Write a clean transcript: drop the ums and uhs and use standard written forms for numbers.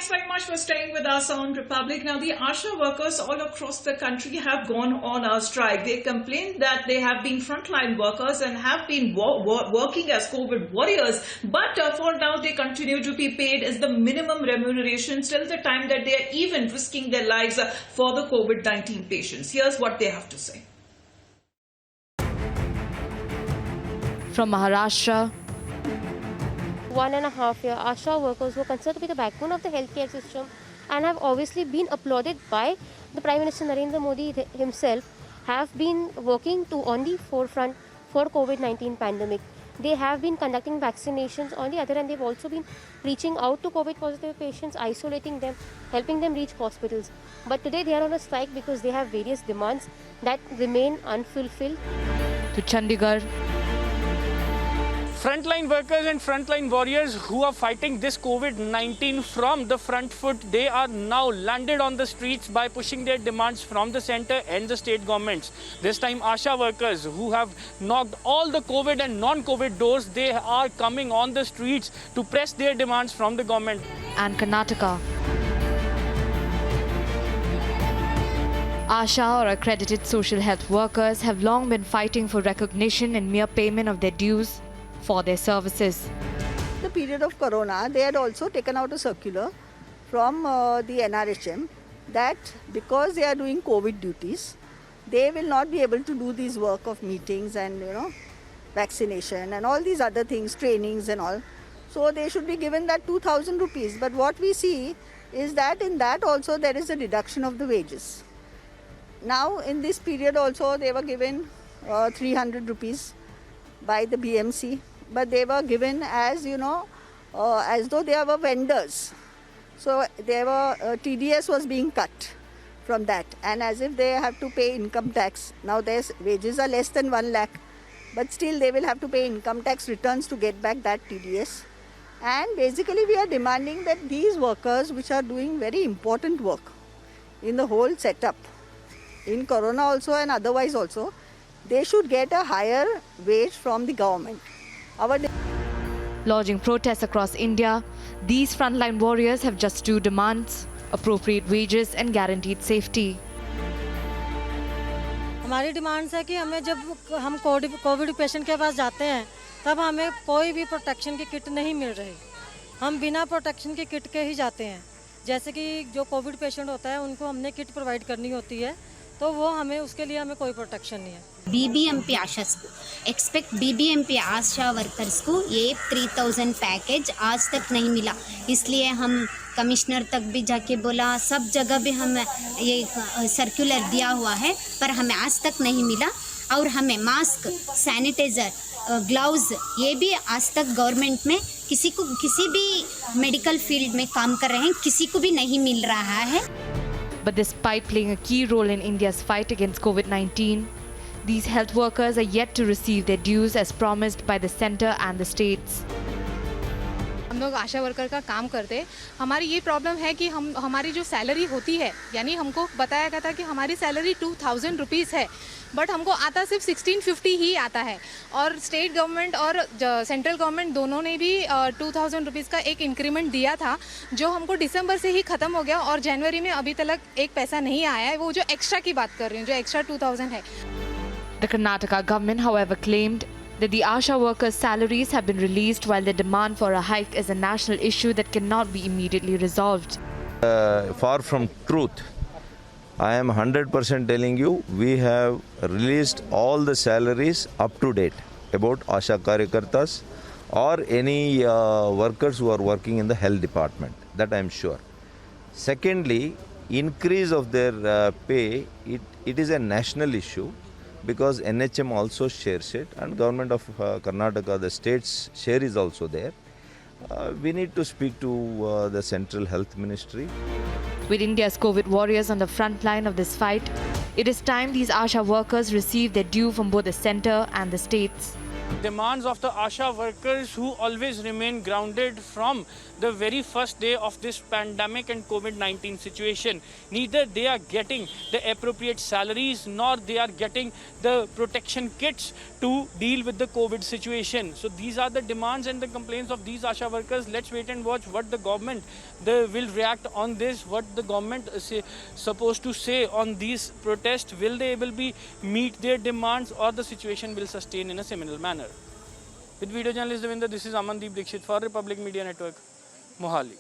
thanks very much for staying with us on Republic. Now, the ASHA workers all across the country have gone on a strike. They complained that they have been frontline workers and have been working as COVID warriors. But for now, they continue to be paid as the minimum remuneration till the time that they are even risking their lives for the COVID-19 patients. Here's what they have to say. From Maharashtra, 1.5 years, ASHA workers were considered to be the backbone of the healthcare system and have obviously been applauded by the Prime Minister Narendra Modi himself, have been working on the forefront for COVID-19 pandemic. They have been conducting vaccinations. On the other hand, they've also been reaching out to COVID positive patients, isolating them, helping them reach hospitals. But today they are on a strike because they have various demands that remain unfulfilled. to Chandigarh, Frontline workers and frontline warriors who are fighting this COVID-19 from the front foot, they are now landed on the streets by pushing their demands from the centre and the state governments. This time ASHA workers who have knocked all the COVID and non-COVID doors, they are coming on the streets to press their demands from the government. and Karnataka. ASHA, or accredited social health workers, have long been fighting for recognition and mere payment of their dues for their services. The period of Corona, they had also taken out a circular from the NRHM that because they are doing COVID duties, they will not be able to do this work of meetings and vaccination and all these other things, trainings and all. So they should be given that 2,000 rupees. But what we see is that in that also there is a deduction of the wages. Now in this period also they were given 300 rupees by the BMC. But they were given as, as though they were vendors. So they were, TDS was being cut from that. And as if they have to pay income tax. Now their wages are less than 1 lakh. But still they will have to pay income tax returns to get back that TDS. And basically we are demanding that these workers, which are doing very important work in the whole setup, in Corona also and otherwise also, they should get a higher wage from the government. Lodging protests across India, these frontline warriors have just two demands: appropriate wages and guaranteed safety. हमारी demands है कि हमें जब हम Covid patient के पास जाते हैं तब हमें कोई भी प्रोटेक्शन की किट नहीं मिल रही। हम बिना प्रोटेक्शन की किट के ही जाते हैं। जैसे कि जो कोविड पेशेंट होता है उनको हमने किट प्रोवाइड करनी होती है, तो वो हमें उसके लिए हमें कोई प्रोटेक्शन नहीं है। बीबीएमपी आशास को एक्सपेक्ट बीबीएमपी आशा वर्कर्स को ये 3000 पैकेज आज तक नहीं मिला, इसलिए हम कमिश्नर तक भी जाके बोला, सब जगह भी हम ये सर्कुलर दिया हुआ है, पर हमें आज तक नहीं मिला। और हमें मास्क, सैनिटाइज़र, ग्लव्स ये भी आज तक गवर्नमेंट में किसी भी मेडिकल फील्ड में काम कर रहे हैं किसी को भी नहीं मिल रहा है। But despite playing a key role in India's fight against COVID-19, these health workers are yet to receive their dues as promised by the centre and the states. हम लोग आशा वर्कर का काम करते हैं। हमारी ये प्रॉब्लम है कि हमारी जो सैलरी होती है, यानी हमको बताया गया था कि हमारी सैलरी 2000 रुपीज़ है, बट हमको आता सिर्फ 1650 ही आता है। और स्टेट गवर्नमेंट और सेंट्रल गवर्नमेंट दोनों ने भी 2000 रुपीज़ का एक इंक्रीमेंट दिया था, जो हमको दिसंबर से ही ख़त्म हो गया और जनवरी में अभी तक एक पैसा नहीं आया है। वो जो एक्स्ट्रा की बात कर रही हूँ, जो एक्स्ट्रा 2000 है। The Karnataka government, however, claimed that the ASHA workers' salaries have been released while the demand for a hike is a national issue that cannot be immediately resolved. Far from truth. I am 100% telling you, we have released all the salaries up to date about ASHA Karyakartas or any workers who are working in the health department. That I am sure. Secondly, increase of their pay, it is a national issue, because NHM also shares it and government of Karnataka, the state's share is also there. We need to speak to the Central Health Ministry. With India's COVID warriors on the front line of this fight, it is time these ASHA workers receive their due from both the centre and the states. demands of the ASHA workers who always remain grounded from the very first day of this pandemic and COVID-19 situation. Neither they are getting the appropriate salaries nor they are getting the protection kits to deal with the COVID situation. So these are the demands and the complaints of these ASHA workers. Let's wait and watch what the government will react on this, what the government is supposed to say on these protests. Will they able be meet their demands, or the situation will sustain in a similar manner? With video journalist Devinder, this is Amandeep Dixit for Republic Media Network, Mohali.